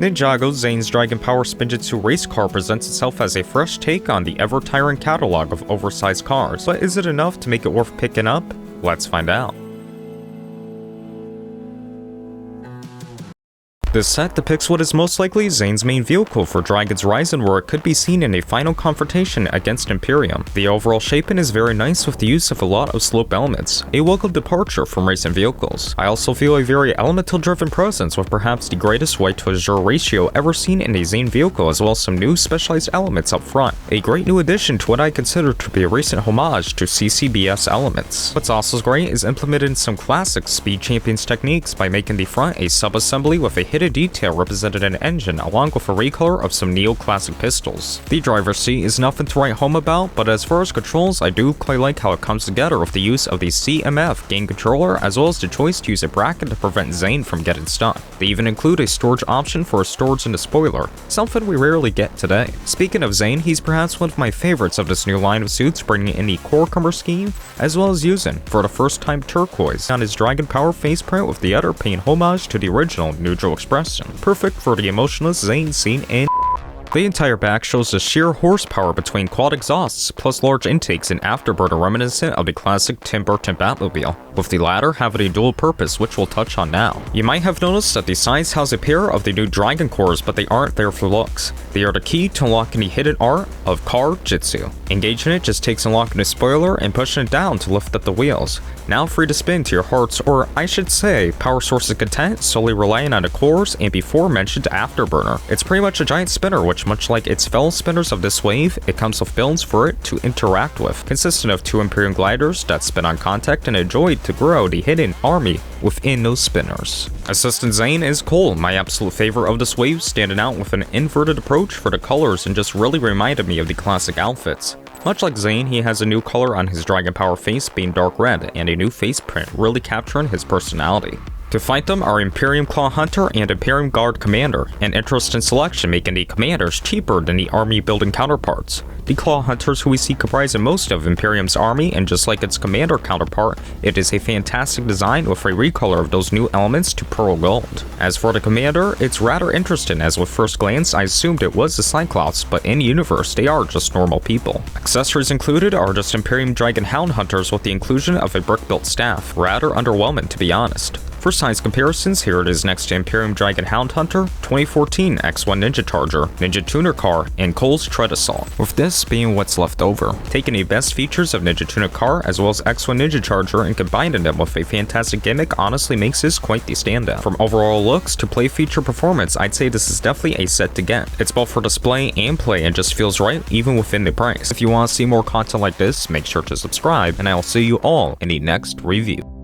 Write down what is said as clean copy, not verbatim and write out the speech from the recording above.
Ninjago, Zane's Dragon Power Spinjitzu race car presents itself as a fresh take on the ever-tiring catalog of oversized cars, but is it enough to make it worth picking up? Let's find out. This set depicts what is most likely Zane's main vehicle for Dragon's Rising, where it could be seen in a final confrontation against Imperium. The overall shaping is very nice with the use of a lot of slope elements, a welcome departure from racing vehicles. I also feel a very elemental driven presence with perhaps the greatest weight to azure ratio ever seen in a Zane vehicle, as well as some new specialized elements up front. A great new addition to what I consider to be a recent homage to CCBS elements. What's also great is implementing some classic Speed Champions techniques by making the front a sub-assembly with a hidden detail represented in an engine, along with a recolor of some neo-classic pistols. The driver's seat is nothing to write home about, but as far as controls, I do quite like how it comes together with the use of the CMF game controller, as well as the choice to use a bracket to prevent Zane from getting stuck. They even include a storage option for a storage and a spoiler, something we rarely get today. Speaking of Zane, he's perhaps one of my favorites of this new line of suits, bringing in the core color scheme, as well as using, for the first time, turquoise on his Dragon Power faceprint, with the other paying homage to the original neutral expression. Perfect for the emotionless Zane scene and the entire back shows the sheer horsepower between quad exhausts plus large intakes and afterburner reminiscent of the classic Tim Burton Batmobile, with the latter having a dual purpose, which we'll touch on now. You might have noticed that the sides house a pair of the new Dragon cores, but they aren't there for looks. They are the key to unlocking the hidden art of Carjitzu. Engaging it just takes unlocking the spoiler and pushing it down to lift up the wheels. Now free to spin to your heart's, or I should say, power source's content, solely relying on the cores and before mentioned afterburner. It's pretty much a giant spinner, which much like its fellow spinners of this wave, it comes with builds for it to interact with, consisting of 2 Imperium gliders that spin on contact and enjoy to grow the hidden army within those spinners. Assistant Zane is Cole, my absolute favorite of this wave, standing out with an inverted approach for the colors and just really reminded me of the classic outfits. Much like Zane, he has a new color on his Dragon Power face being dark red, and a new face print really capturing his personality. To fight them are Imperium Claw Hunter and Imperium Guard Commander, an interesting selection making the commanders cheaper than the army building counterparts. The Claw Hunters, who we see comprising most of Imperium's army, and just like its commander counterpart, it is a fantastic design with a recolor of those new elements to pearl gold. As for the commander, it's rather interesting, as with first glance I assumed it was the Cyclops, but in universe they are just normal people. Accessories included are just Imperium Dragon Hound Hunters with the inclusion of a brick-built staff, rather underwhelming to be honest. For size comparisons, here it is next to Imperium Dragon Hound Hunter, 2014 X1 Ninja Charger, Ninja Tuner Car, and Cole's Tread Assault, with this being what's left over. Taking the best features of Ninja Tuner Car as well as X1 Ninja Charger and combining them with a fantastic gimmick honestly makes this quite the standout. From overall looks to play feature performance, I'd say this is definitely a set to get. It's both for display and play and just feels right even within the price. If you want to see more content like this, make sure to subscribe, and I'll see you all in the next review.